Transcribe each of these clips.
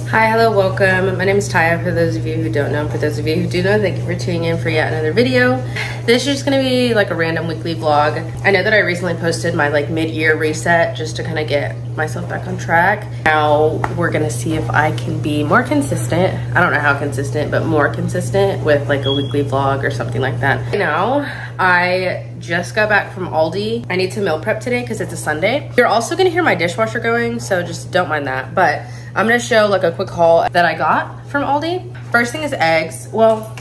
Hi, hello, welcome. My name is Taya, for those of you who don't know, and for those of you who do know, thank you for tuning in for yet another video. This is just gonna be like a random weekly vlog. I know that I recently posted my like mid-year reset just to kind of get myself back on track. Now we're gonna see if I can be more consistent. I don't know how consistent, but more consistent with like a weekly vlog or something like that. Right now, I just got back from Aldi. I need to meal prep today because it's a Sunday. You're also gonna hear my dishwasher going, so just don't mind that. But I'm gonna show like a quick haul that I got from Aldi. First thing is eggs. Well,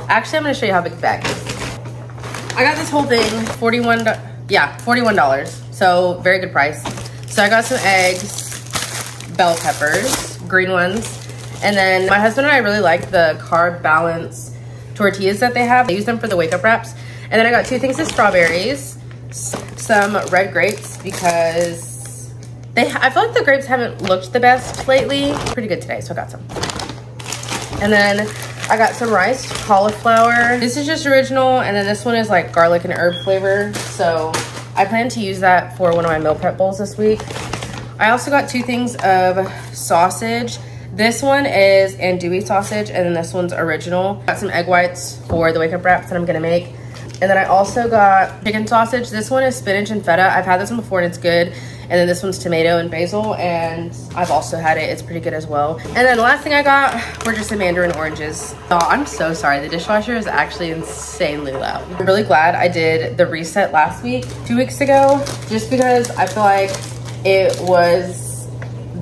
actually I'm gonna show you how big the bag is. I got this whole thing, $41. So very good price. So I got some eggs, bell peppers, green ones. And then my husband and I really like the carb balance tortillas that they have. I use them for the wake up wraps. And then I got two things of strawberries, some red grapes because I feel like the grapes haven't looked the best lately. Pretty good today, so I got some. And then I got some riced cauliflower. This is just original, and then this one is like garlic and herb flavor. So I plan to use that for one of my meal prep bowls this week. I also got two things of sausage. This one is andouille sausage, and then this one's original. Got some egg whites for the wake up wraps that I'm gonna make. And then I also got chicken sausage. This one is spinach and feta. I've had this one before and it's good. And then this one's tomato and basil, and I've also had it. It's pretty good as well. And then the last thing I got were just some mandarin oranges. Oh, I'm so sorry. The dishwasher is actually insanely loud. I'm really glad I did the reset last week, 2 weeks ago, just because I feel like it was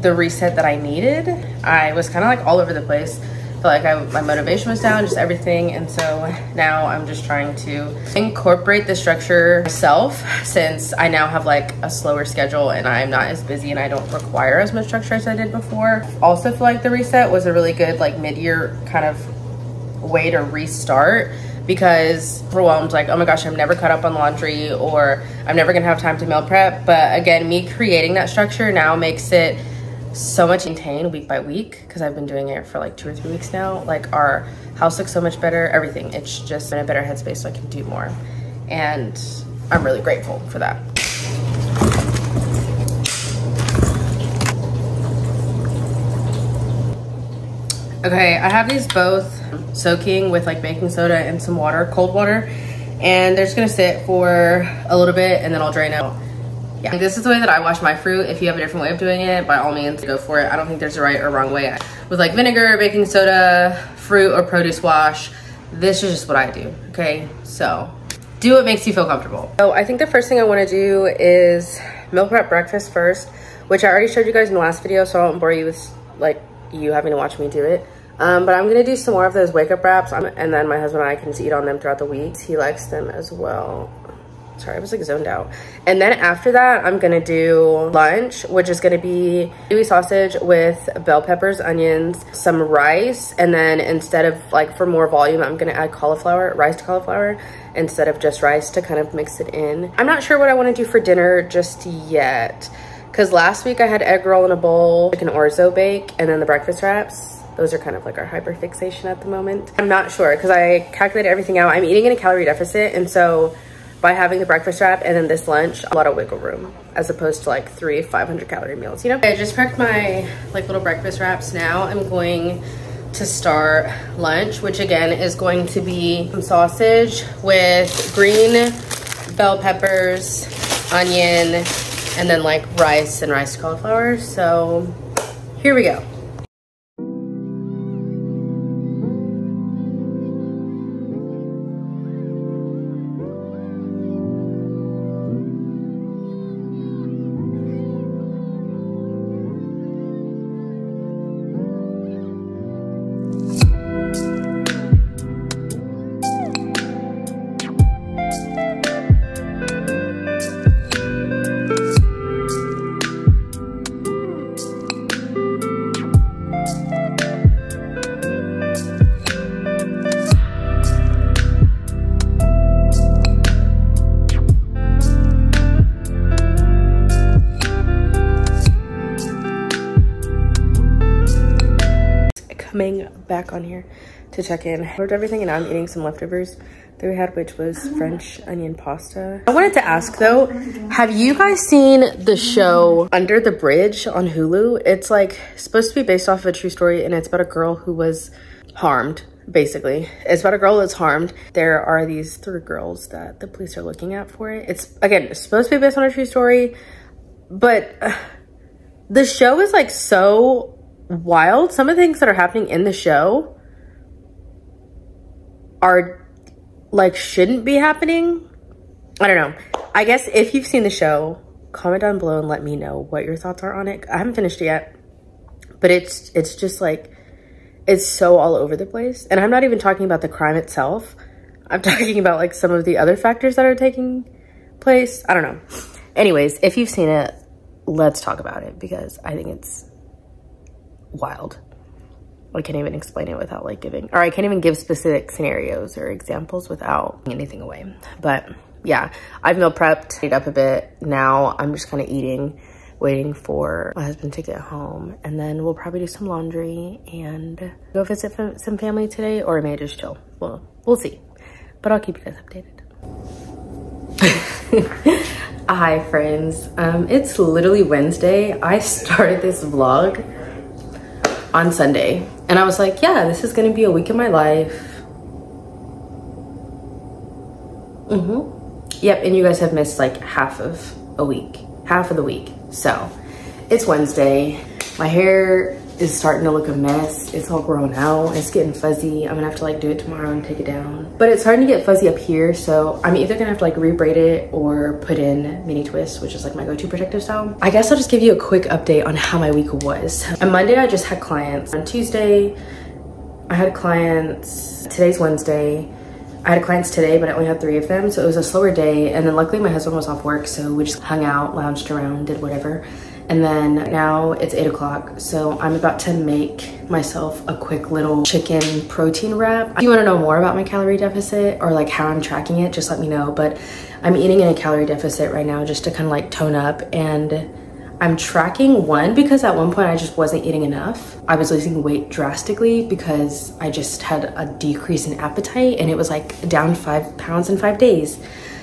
the reset that I needed. I was kind of like all over the place. Felt like my motivation was down, just everything. And so now I'm just trying to incorporate the structure myself, since I now have like a slower schedule and I'm not as busy and I don't require as much structure as I did before. Also feel like the reset was a really good like mid-year kind of way to restart, because overwhelmed, like, oh my gosh, I'm never caught up on laundry, or I'm never gonna have time to meal prep. But again, me creating that structure now makes it so much maintained week by week, because I've been doing it for like 2 or 3 weeks now. Like, our house looks so much better, everything. It's just in a better headspace so I can do more. And I'm really grateful for that. Okay, I have these both soaking with like baking soda and some water, cold water. And they're just gonna sit for a little bit and then I'll drain out. Yeah, this is the way that I wash my fruit. If you have a different way of doing it, by all means, go for it. I don't think there's a right or wrong way. With like vinegar, baking soda, fruit or produce wash, this is just what I do, okay? So do what makes you feel comfortable. So I think the first thing I wanna do is meal prep breakfast first, which I already showed you guys in the last video, so I won't bore you with like you having to watch me do it. But I'm gonna do some more of those wake up wraps, and then my husband and I can just eat on them throughout the week. He likes them as well. Sorry, I was like zoned out. And then after that, I'm gonna do lunch, which is gonna be andouille sausage with bell peppers, onions, some rice, and then instead of like for more volume, I'm gonna add cauliflower, riced cauliflower, instead of just rice to kind of mix it in. I'm not sure what I wanna do for dinner just yet, because last week I had egg roll in a bowl, like an orzo bake, and then the breakfast wraps. Those are kind of like our hyper fixation at the moment. I'm not sure, because I calculated everything out. I'm eating in a calorie deficit, and so by having the breakfast wrap and then this lunch, a lot of wiggle room, as opposed to like 3 500-calorie meals, you know? I just prepped my like little breakfast wraps. Now I'm going to start lunch, which again is going to be some sausage with green bell peppers, onion, and then like rice and riced cauliflower. So here we go. Coming back on here to check in. I ordered everything and now I'm eating some leftovers that we had, which was French onion pasta. I wanted to ask though, have you guys seen the show Under the Bridge on Hulu? It's like supposed to be based off of a true story, and it's about a girl who was harmed, basically. It's about a girl that's harmed. There are these 3 girls that the police are looking at for it. It's, again, it's supposed to be based on a true story, but the show is like so wild. Some of the things that are happening in the show are like shouldn't be happening. I don't know. I guess if you've seen the show, comment down below and let me know what your thoughts are on it. I haven't finished it yet, but it's just like, it's so all over the place. And I'm not even talking about the crime itself. I'm talking about like some of the other factors that are taking place. I don't know. Anyways, if you've seen it, let's talk about it, because I think it's wild. I can't even explain it without like giving, or I can't even give specific scenarios or examples without giving anything away. But yeah, I've meal prepped it up a bit. Now I'm just kind of eating, waiting for my husband to get home, and then we'll probably do some laundry and go visit some family today, or I may just chill. Well, we'll see, but I'll keep you guys updated. Hi friends, it's literally Wednesday. I started this vlog on Sunday, and I was like, yeah, this is gonna be a week of my life. Yep, and you guys have missed like half of the week. So it's Wednesday. My hair is starting to look a mess. It's all grown out. It's getting fuzzy. I'm gonna have to like do it tomorrow and take it down. But it's starting to get fuzzy up here, so I'm either gonna have to like rebraid it or put in mini twists, which is like my go-to protective style. I guess I'll just give you a quick update on how my week was. On Monday, I just had clients. On Tuesday, I had clients. Today's Wednesday. I had clients today, but I only had 3 of them, so it was a slower day. And then luckily my husband was off work, so we just hung out, lounged around, did whatever. And then now it's 8 o'clock, so I'm about to make myself a quick little chicken protein wrap. If you want to know more about my calorie deficit or like how I'm tracking it, just let me know. But I'm eating in a calorie deficit right now just to kind of like tone up, and I'm tracking one because at one point I just wasn't eating enough. I was losing weight drastically because I just had a decrease in appetite, and it was like down 5 pounds in 5 days.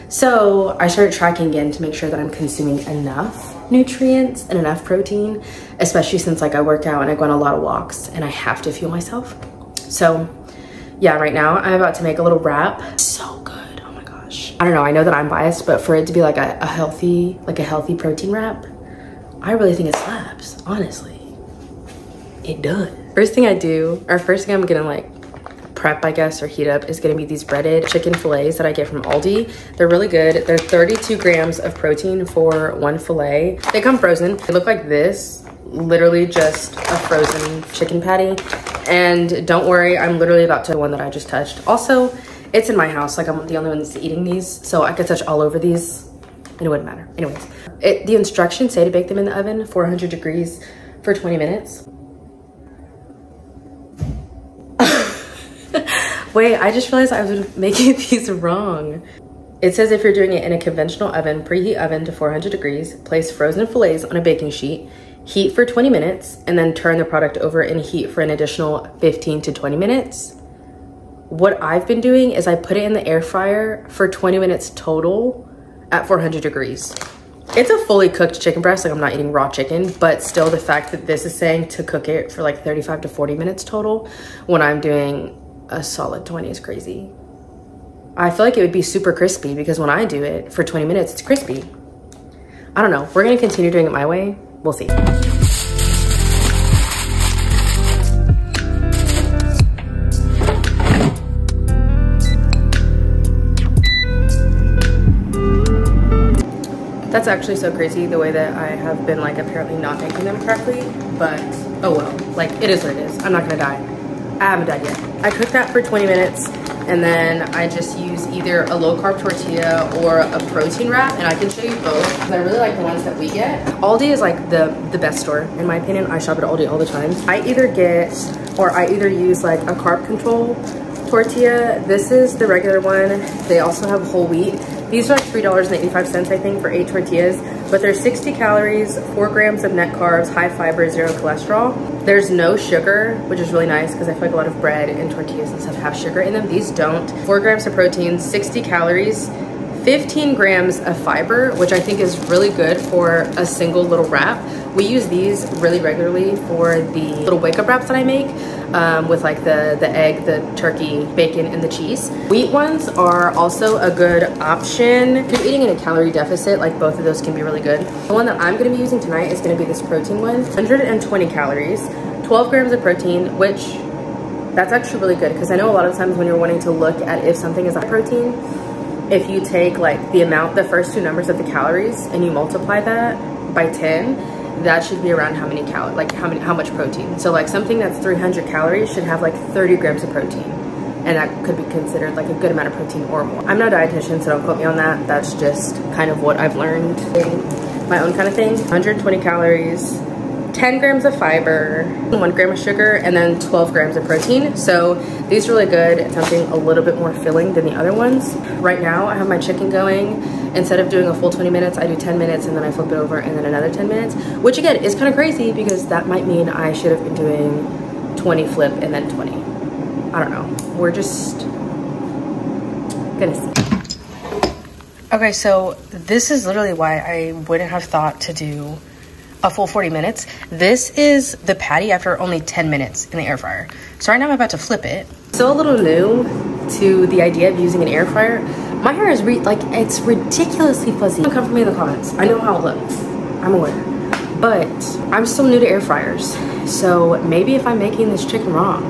So I started tracking again to make sure that I'm consuming enough nutrients and enough protein, especially since like I work out and I go on a lot of walks and I have to fuel myself. So yeah, right now I'm about to make a little wrap. So good, oh my gosh. I don't know, I know that I'm biased, but for it to be like a healthy protein wrap, I really think it slaps, honestly. It does. First thing I'm gonna like prep, I guess, or heat up is gonna be these breaded chicken fillets that I get from Aldi. They're really good. They're 32 grams of protein for 1 fillet. They come frozen. They look like this, literally just a frozen chicken patty. And don't worry, I'm literally about to the one that I just touched. Also, it's in my house, like I'm the only one that's eating these, so I could touch all over these and it wouldn't matter. Anyways, the instructions say to bake them in the oven, 400 degrees for 20 minutes. Wait, I just realized I was making these wrong. It says if you're doing it in a conventional oven, preheat oven to 400 degrees, place frozen fillets on a baking sheet, heat for 20 minutes, and then turn the product over and heat for an additional 15 to 20 minutes. What I've been doing is I put it in the air fryer for 20 minutes total at 400 degrees. It's a fully cooked chicken breast, like I'm not eating raw chicken, but still the fact that this is saying to cook it for like 35 to 40 minutes total when I'm doing a solid 20 is crazy. I feel like it would be super crispy because when I do it for 20 minutes, it's crispy. I don't know. We're gonna continue doing it my way. We'll see. That's actually so crazy the way that I have been like apparently not making them correctly, but oh well, like it is what it is. I'm not gonna die. I haven't died yet. I cooked that for 20 minutes and then I just use either a low carb tortilla or a protein wrap, and I can show you both. I really like the ones that we get. Aldi is like the best store in my opinion. I shop at Aldi all the time. I either use like a carb control tortilla. This is the regular one. They also have whole wheat. These are like $3.85, I think, for 8 tortillas. But there's 60 calories, 4 grams of net carbs, high fiber, 0 cholesterol. There's no sugar, which is really nice because I feel like a lot of bread and tortillas and stuff have sugar in them. These don't. 4 grams of protein, 60 calories, 15 grams of fiber, which I think is really good for a single little wrap. We use these really regularly for the little wake up wraps that I make with like the egg, the turkey, bacon, and the cheese. Wheat ones are also a good option. If you're eating in a calorie deficit, like both of those can be really good. The one that I'm gonna be using tonight is gonna be this protein one. 120 calories, 12 grams of protein, which that's actually really good because I know a lot of times when you're wanting to look at if something is high protein, if you take like the amount, the first 2 numbers of the calories and you multiply that by 10, that should be around how many calories, like how much protein. So like something that's 300 calories should have like 30 grams of protein. And that could be considered like a good amount of protein or more. I'm not a dietitian, so don't quote me on that. That's just kind of what I've learned, my own kind of thing. 120 calories, 10 grams of fiber, 1 gram of sugar, and then 12 grams of protein. So these are really good. Something a little bit more filling than the other ones. Right now, I have my chicken going. Instead of doing a full 20 minutes, I do 10 minutes and then I flip it over and then another 10 minutes, which again is kind of crazy because that might mean I should have been doing 20 flip and then 20. I don't know. We're just gonna see. Okay, so this is literally why I wouldn't have thought to do a full 40 minutes. This is the patty after only 10 minutes in the air fryer. So right now I'm about to flip it. Still a little new to the idea of using an air fryer. My hair is it's ridiculously fuzzy. Don't come for me in the comments. I know how it looks. I'm aware. But I'm still new to air fryers. So maybe if I'm making this chicken wrong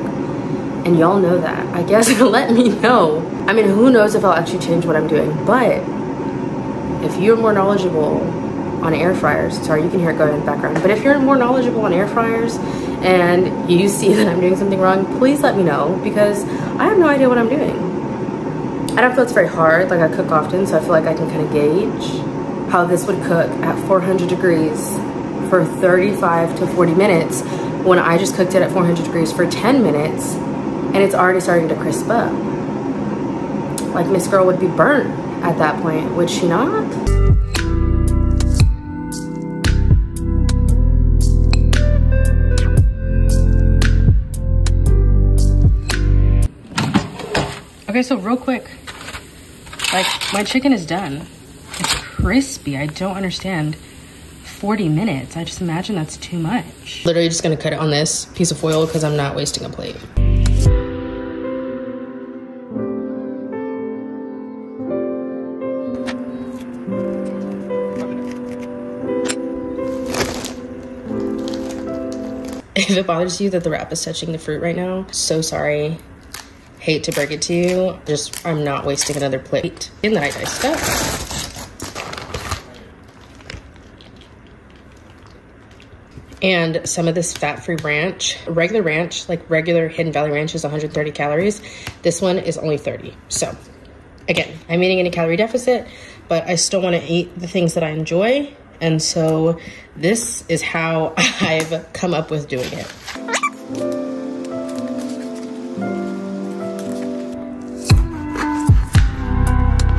and y'all know that, I guess let me know. I mean, who knows if I'll actually change what I'm doing, but if you're more knowledgeable on air fryers, sorry, you can hear it going in the background, but if you're more knowledgeable on air fryers and you see that I'm doing something wrong, please let me know because I have no idea what I'm doing. I don't feel it's very hard, like I cook often, so I feel like I can kind of gauge how this would cook at 400 degrees for 35 to 40 minutes when I just cooked it at 400 degrees for 10 minutes and it's already starting to crisp up. Like Miss Girl would be burnt at that point, would she not? Okay, so real quick, like my chicken is done. It's crispy. I don't understand 40 minutes. I just imagine that's too much. Literally just gonna cut it on this piece of foil because I'm not wasting a plate. If it bothers you that the wrap is touching the fruit right now, so sorry. Hate to break it to you, I'm not wasting another plate. And then I diced up. And some of this fat-free ranch, regular ranch, like regular Hidden Valley Ranch is 130 calories. This one is only 30. So again, I'm eating in a calorie deficit, but I still want to eat the things that I enjoy. And so this is how I've come up with doing it.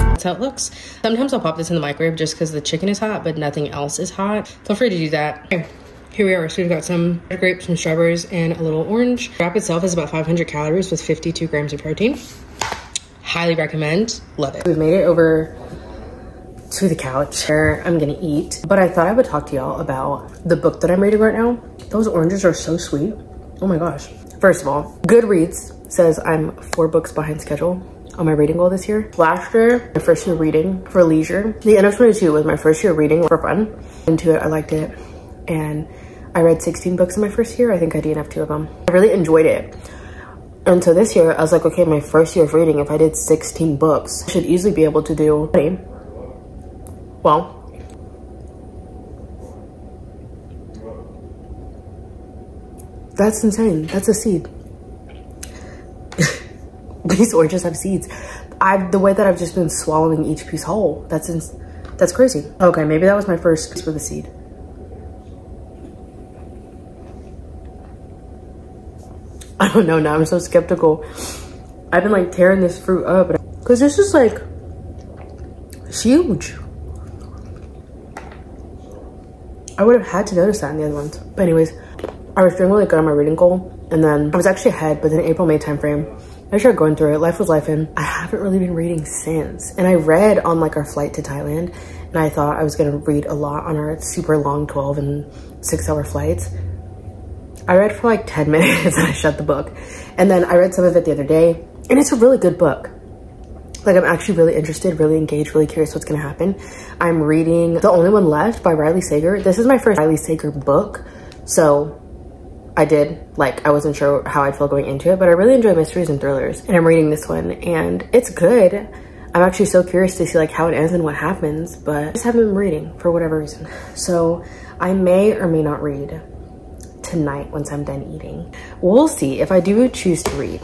That's how it looks. Sometimes I'll pop this in the microwave just because the chicken is hot, but nothing else is hot. Feel free to do that. Okay, here we are. So we've got some grapes, some strawberries, and a little orange. The wrap itself is about 500 calories with 52 grams of protein. Highly recommend. Love it. We've made it over to the couch where I'm gonna eat, but I thought I would talk to y'all about the book that I'm reading right now. Those oranges are so sweet. Oh my gosh. First of all, Goodreads says I'm 4 books behind schedule on my reading goal this year. Last year, my first year reading for leisure. The end of 22 was my first year reading for fun. Into it, I liked it. And I read 16 books in my first year. I think I DNF'd 2 of them. I really enjoyed it. And so this year, I was like, okay, my first year of reading, if I did 16 books, I should easily be able to do 20. Well, that's insane. That's a seed. These oranges have seeds. The way that I've just been swallowing each piece whole, that's crazy. Okay, maybe that was my first piece with a seed. I don't know, now I'm so skeptical. I've been like tearing this fruit up because this is like huge. I would have had to notice that in the other ones. But anyways, I was doing really good on my reading goal. And then I was actually ahead, but then April, May timeframe, I started going through it. Life was life in. I haven't really been reading since. And I read on like our flight to Thailand. And I thought I was gonna read a lot on our super long 12 and 6 hour flights. I read for like 10 minutes and I shut the book. And then I read some of it the other day. And it's a really good book. Like, I'm actually really interested, really engaged, really curious what's gonna happen. I'm reading The Only One Left by Riley Sager. This is my first Riley Sager book. So I wasn't sure how I'd feel going into it, but I really enjoy mysteries and thrillers. And I'm reading this one and it's good. I'm actually so curious to see like how it ends and what happens, but I just haven't been reading for whatever reason. So I may or may not read tonight once I'm done eating. We'll see. If I do choose to read,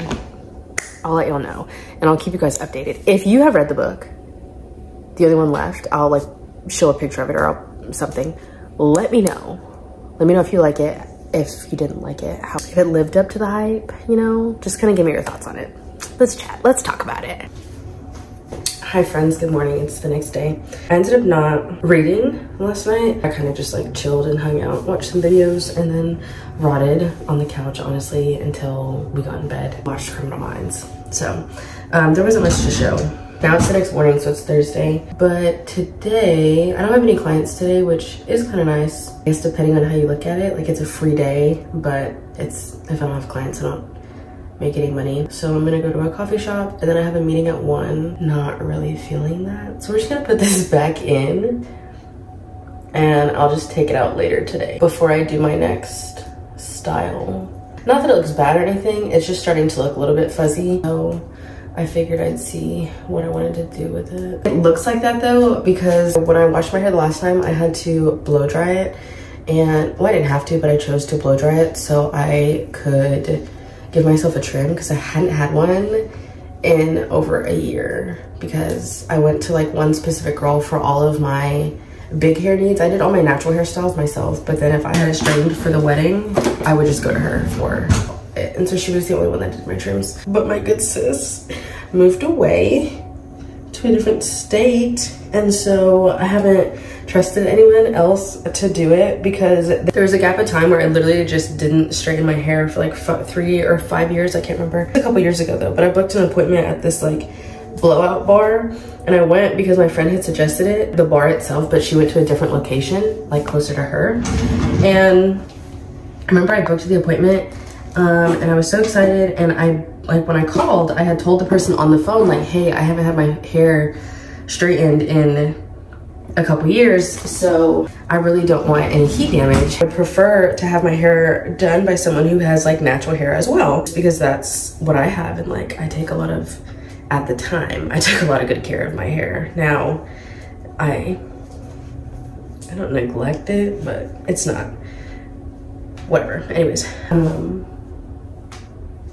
I'll let y'all know and I'll keep you guys updated. If you have read the book, The Only One Left, I'll like show a picture of it or something. Let me know. Let me know if you like it, if you didn't like it, if it lived up to the hype, you know, just kind of give me your thoughts on it. Let's chat, let's talk about it. Hi friends, good morning, it's the next day. I ended up not reading last night. I kind of just like chilled and hung out, watched some videos, and then rotted on the couch, honestly, until we got in bed, watched Criminal Minds. So there wasn't much to show. Now it's the next morning, so it's Thursday. But today, I don't have any clients today, which is kind of nice. I guess depending on how you look at it, like it's a free day, but if I don't have clients, I don't make any money. So I'm gonna go to a coffee shop and then I have a meeting at 1. Not really feeling that. So we're just gonna put this back in and I'll just take it out later today before I do my next style. Not that it looks bad or anything, it's just starting to look a little bit fuzzy. So I figured I'd see what I wanted to do with it. It looks like that though, because when I washed my hair the last time, I had to blow dry it. And, well, I didn't have to, but I chose to blow dry it so I could give myself a trim because I hadn't had one in over a year because I went to like one specific girl for all of my big hair needs. I did all my natural hairstyles myself, but then if I had it straightened for the wedding, I would just go to her for it. And so she was the only one that did my trims. But my good sis moved away to a different state, and so I haven't trusted anyone else to do it because there was a gap of time where I literally just didn't straighten my hair for like 3 or 5 years. I can't remember. A couple years ago though, but I booked an appointment at this like blowout bar and I went because my friend had suggested it, the bar itself, but she went to a different location, like closer to her. And I remember I booked the appointment and I was so excited, and when I called, I had told the person on the phone like, hey, I haven't had my hair straightened in a couple years, so I really don't want any heat damage. I would prefer to have my hair done by someone who has like natural hair as well, because that's what I have, and like I take a lot of, at the time, I took a lot of good care of my hair. Now, I don't neglect it, but it's not, whatever. Anyways,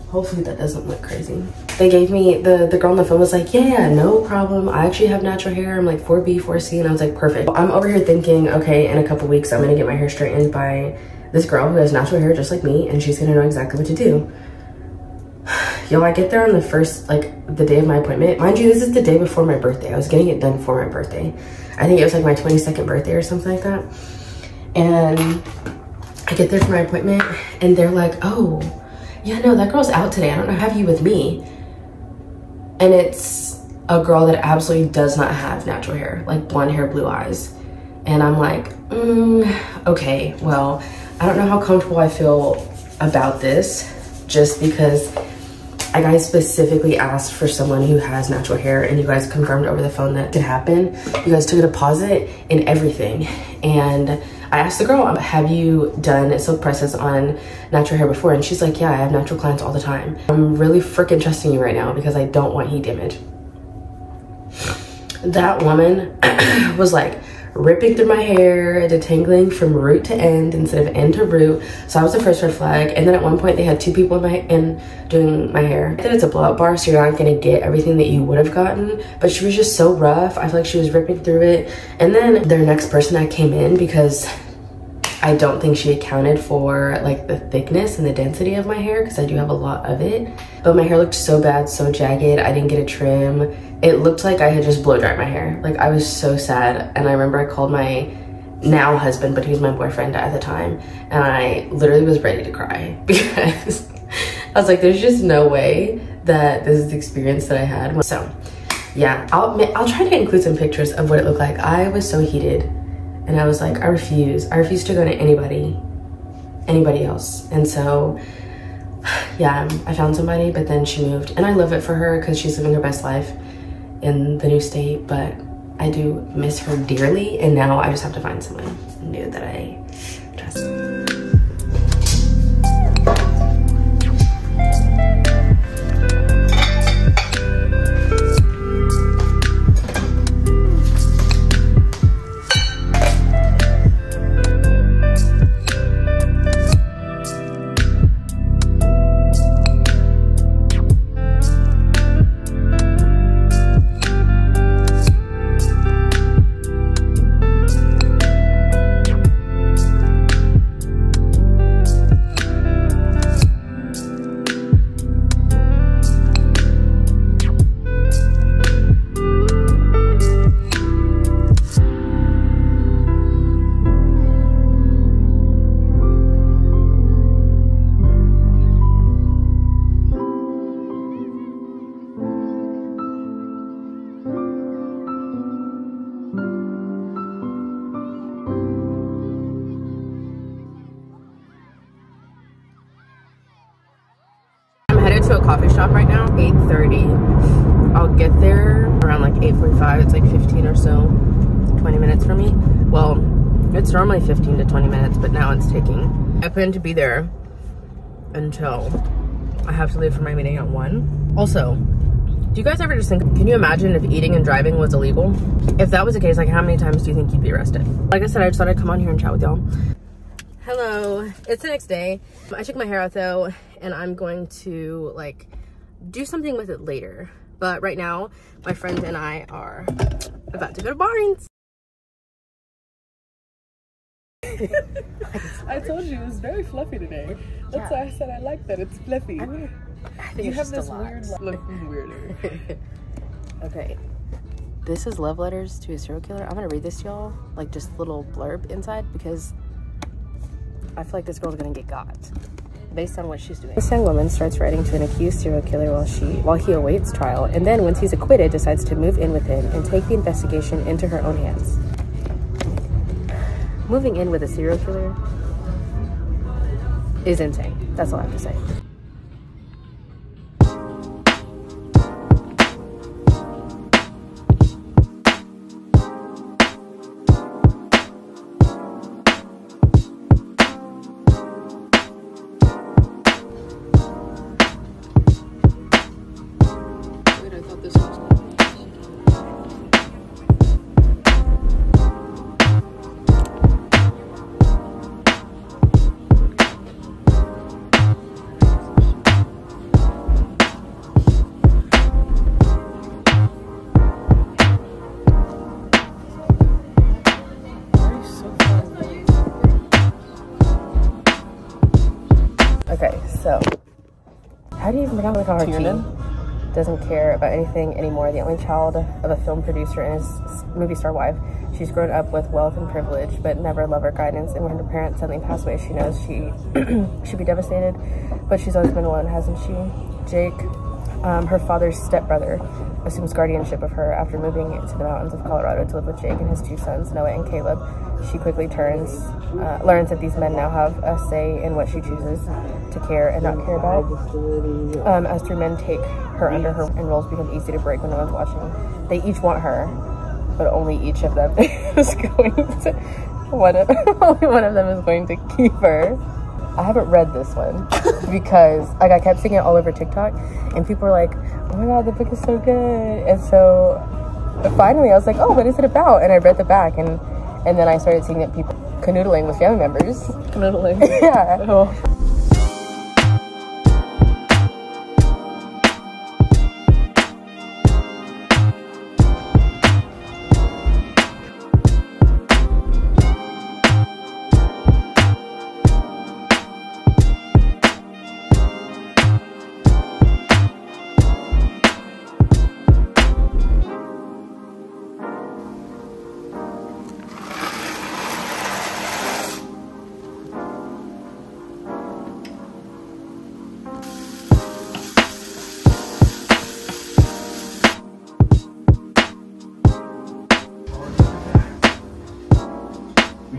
hopefully that doesn't look crazy. They gave me, the girl on the phone was like, yeah, no problem. I actually have natural hair. I'm like 4B, 4C. And I was like, perfect. I'm over here thinking, okay, in a couple weeks, I'm gonna get my hair straightened by this girl who has natural hair just like me, and she's gonna know exactly what to do. Yo, I get there on the first, like the day of my appointment. Mind you, this is the day before my birthday. I was getting it done for my birthday. I think it was like my 22nd birthday or something like that. And I get there for my appointment and they're like, oh, yeah, no, that girl's out today. I don't know, have you with me? And it's a girl that absolutely does not have natural hair, like blonde hair, blue eyes. And I'm like, okay, well, I don't know how comfortable I feel about this, just because I guys specifically asked for someone who has natural hair, and you guys confirmed over the phone that it could happen. You guys took a deposit and everything. And I asked the girl, have you done silk presses on natural hair before? And she's like, yeah, I have natural clients all the time. I'm really freaking trusting you right now because I don't want heat damage. That woman was like ripping through my hair, detangling from root to end instead of end to root. So I was the first red flag. And then at one point they had 2 people in doing my hair. That it's a blowout bar, so you're not gonna get everything that you would have gotten, but she was just so rough. I feel like she was ripping through it. And then their next person that came in, because I don't think she accounted for like the thickness and the density of my hair, because I do have a lot of it. But my hair looked so bad, so jagged. I didn't get a trim. It looked like I had just blow dried my hair. Like, I was so sad. And I remember I called my now husband, but he was my boyfriend at the time, and I literally was ready to cry because I was like, there's just no way that this is the experience that I had. So yeah, I'll try to include some pictures of what it looked like. I was so heated. And I was like, I refuse to go to anybody else. And so, yeah, I found somebody, but then she moved. And I love it for her because she's living her best life in the new state, but I do miss her dearly. And now I just have to find someone new that I trust. To a coffee shop right now, 8:30. I'll get there around like 8:45. It's like 15 or so, 20 minutes for me. Well, it's normally 15 to 20 minutes, but now it's taking. I plan to be there until I have to leave for my meeting at 1. Also, do you guys ever just think, can you imagine if eating and driving was illegal? If that was the case, like how many times do you think you'd be arrested? Like I said, I just thought I'd come on here and chat with y'all. Hello, it's the next day. I took my hair out though, and I'm going to like do something with it later. But right now, my friend and I are about to go to Barnes. I told you it was very fluffy today. That's why I said I like that. It's fluffy. I mean, I think you have this weird look weirder. Okay. This is love letters to a serial killer. I'm gonna read this to y'all, like just little blurb inside, because I feel like this girl's gonna get got based on what she's doing. This young woman starts writing to an accused serial killer while he awaits trial, and then once he's acquitted, decides to move in with him and take the investigation into her own hands. Moving in with a serial killer is insane. That's all I have to say. Okay, so how do you even pronounce like our Tiernan? Doesn't care about anything anymore. The only child of a film producer and his movie star wife. She's grown up with wealth and privilege, but never love or guidance. And when her parents suddenly pass away, she knows she should be devastated, but she's always been alone, hasn't she? Jake, her father's stepbrother, assumes guardianship of her after moving to the mountains of Colorado to live with Jake and his 2 sons, Noah and Caleb. She quickly learns that these men now have a say in what she chooses to care and not care about. As 3 men take her under her and roles become easy to break when no one's watching. They each want her, but only each of them is going to, only one of them is going to keep her. I haven't read this one because like I kept seeing it all over TikTok and people were like, oh my god, the book is so good. And so finally I was like, oh, what is it about? And I read the back and then I started seeing that people canoodling with family members. Canoodling? Yeah. Oh.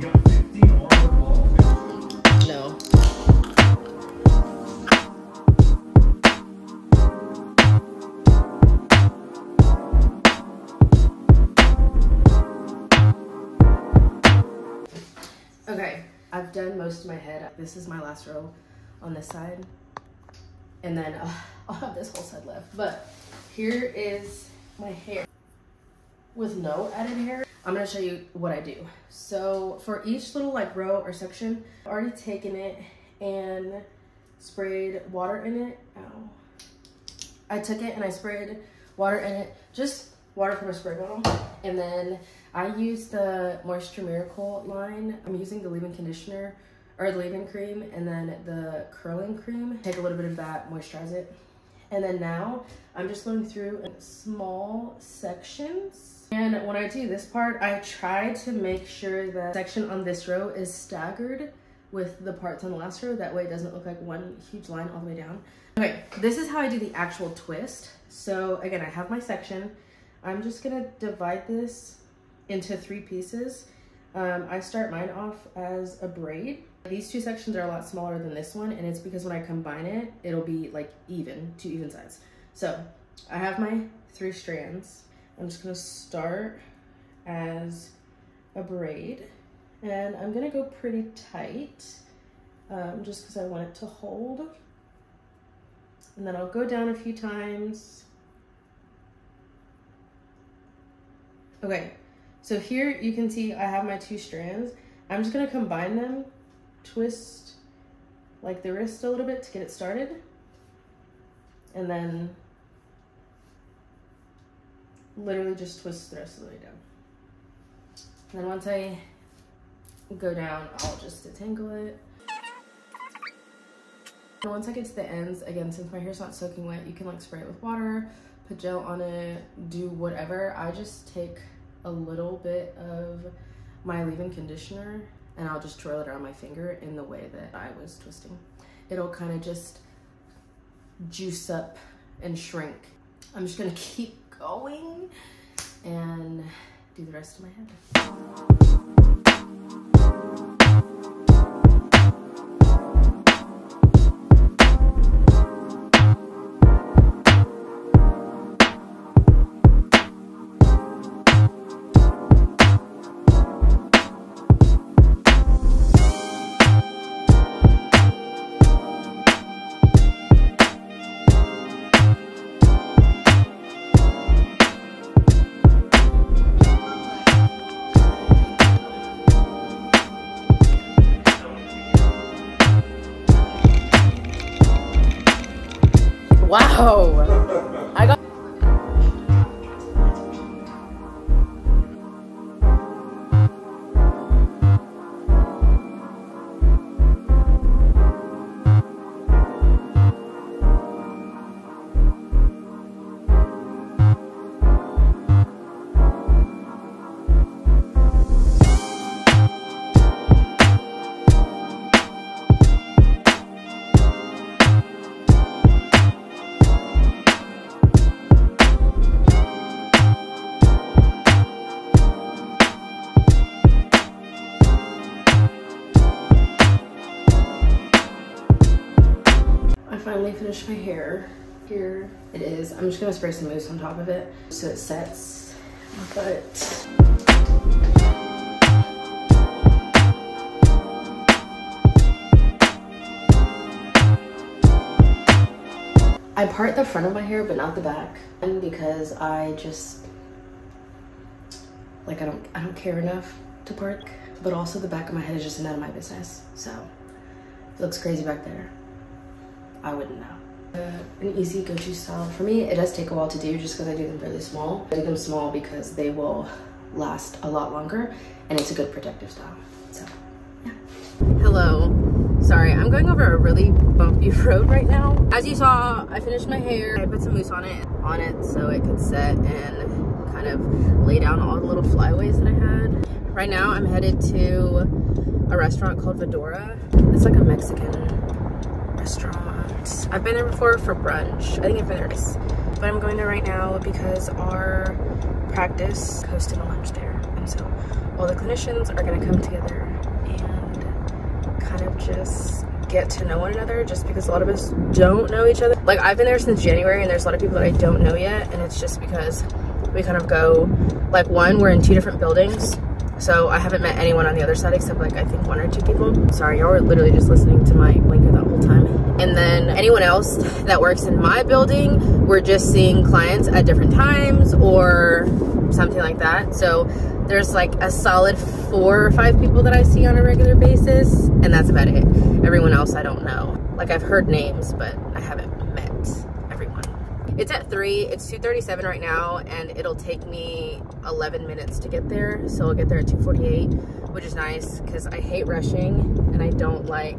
No. Okay, I've done most of my head. This is my last row on this side. And then I'll have this whole side left. But here is my hair with no added hair. I'm gonna show you what I do. So for each little like row or section, I've already taken it and sprayed water in it. Ow. I took it and I sprayed water in it, just water from a spray bottle. And then I use the Moisture Miracle line. I'm using the leave-in conditioner or the leave-in cream and then the curling cream. Take a little bit of that, moisturize it. And then now I'm just going through in small sections. And when I do this part, I try to make sure the section on this row is staggered with the parts on the last row. That way it doesn't look like one huge line all the way down. Okay, this is how I do the actual twist. So again, I have my section. I'm just gonna divide this into 3 pieces. I start mine off as a braid. These 2 sections are a lot smaller than this one, and it's because when I combine it, it'll be like even, 2 even sides. So I have my 3 strands. I'm just gonna start as a braid, and I'm gonna go pretty tight, just because I want it to hold. And then I'll go down a few times. Okay, so here you can see I have my 2 strands. I'm just gonna combine them, twist like the wrist a little bit to get it started, and then literally just twist the rest of the way down. And then once I go down, I'll just detangle it. And once I get to the ends, again, since my hair's not soaking wet, you can like spray it with water, put gel on it, do whatever. I just take a little bit of my leave-in conditioner and I'll just twirl it around my finger in the way that I was twisting. It'll kind of just juice up and shrink. I'm just gonna keep going and do the rest of my head. Wow, I got. Finally finished my hair. Here it is. I'm just gonna spray some mousse on top of it so it sets. But I part the front of my hair but not the back, and because I just like I don't care enough to part, but also the back of my head is just none of my business. So it looks crazy back there. I wouldn't know. An easy go-to style for me. It does take a while to do just because I do them really small. I do them small because they will last a lot longer and it's a good protective style. So yeah. Hello. Sorry, I'm going over a really bumpy road right now. As you saw, I finished my hair. I put some mousse on it so it could set and kind of lay down all the little flyaways that I had. Right now I'm headed to a restaurant called Fedora. It's like a Mexican restaurant. I've been there before for brunch. I think I've been there twice. But I'm going there right now because our practice hosted a lunch there. And so all the clinicians are gonna come together and kind of just get to know one another, just because a lot of us don't know each other. Like, I've been there since January and there's a lot of people that I don't know yet, and it's just because we kind of go, like, one, we're in 2 different buildings, so I haven't met anyone on the other side except, like, I think 1 or 2 people. Sorry, y'all were literally just listening to my blinker that whole time. And then anyone else that works in my building, we're just seeing clients at different times or something like that. So there's like a solid 4 or 5 people that I see on a regular basis, and that's about it. Everyone else I don't know. Like, I've heard names, but I haven't met everyone. It's at 3, it's 2:37 right now, and it'll take me 11 minutes to get there. So I'll get there at 2:48, which is nice because I hate rushing and I don't like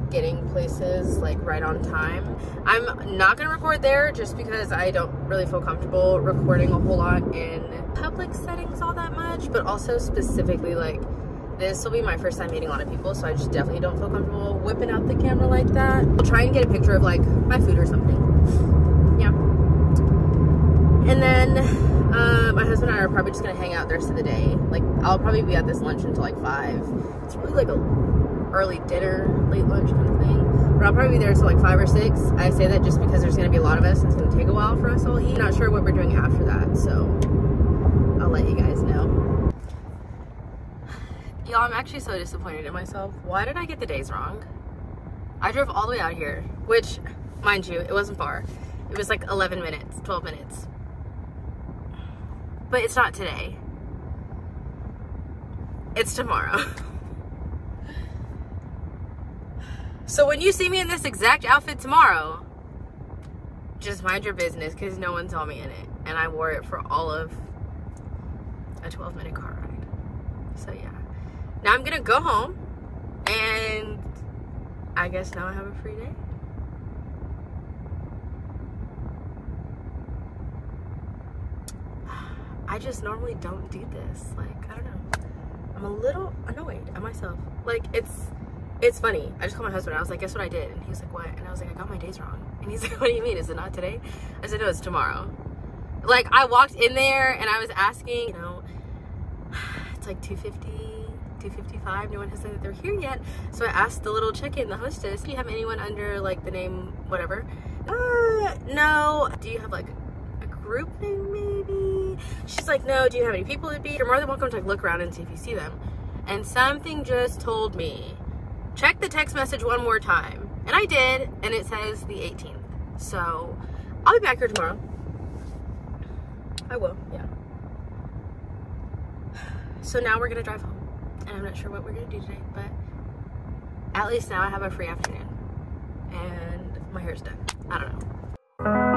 getting places like right on time. I'm not gonna record there just because I don't really feel comfortable recording a whole lot in public settings all that much, but also specifically, like, this will be my first time meeting a lot of people, so I just definitely don't feel comfortable whipping out the camera like that. I'll try and get a picture of like my food or something. Yeah. And then my husband and I are probably just gonna hang out the rest of the day. Like, I'll probably be at this lunch until like 5. It's really like a early dinner, late lunch kind of thing. But I'll probably be there until like 5 or 6. I say that just because there's gonna be a lot of us and it's gonna take a while for us all to eat. Not sure what we're doing after that, so I'll let you guys know. Y'all, I'm actually so disappointed in myself. Why did I get the days wrong? I drove all the way out here, which, mind you, it wasn't far. It was like 11 minutes, 12 minutes. But it's not today. It's tomorrow. So when you see me in this exact outfit tomorrow, just mind your business, because no one saw me in it. And I wore it for all of a 12-minute car ride. So yeah. Now I'm gonna go home, and I guess now I have a free day. I just normally don't do this. Like, I don't know. I'm a little annoyed at myself. Like, it's funny. I just called my husband. I was like, guess what I did? And he was like, what? And I was like, I got my days wrong. And he's like, what do you mean? Is it not today? I said, no, it's tomorrow. Like, I walked in there and I was asking, you know, it's like 2:50, 2:55. No one has said that they're here yet. So I asked the little check-in, the hostess, do you have anyone under like the name whatever? No. Do you have like a group name maybe? She's like, no. Do you have any people to be? You're more than welcome to like look around and see if you see them. And something just told me, check the text message one more time. And I did, and it says the 18th. So I'll be back here tomorrow. I will, yeah. So now we're gonna drive home. And I'm not sure what we're gonna do today, but at least now I have a free afternoon. And my hair's done. I don't know.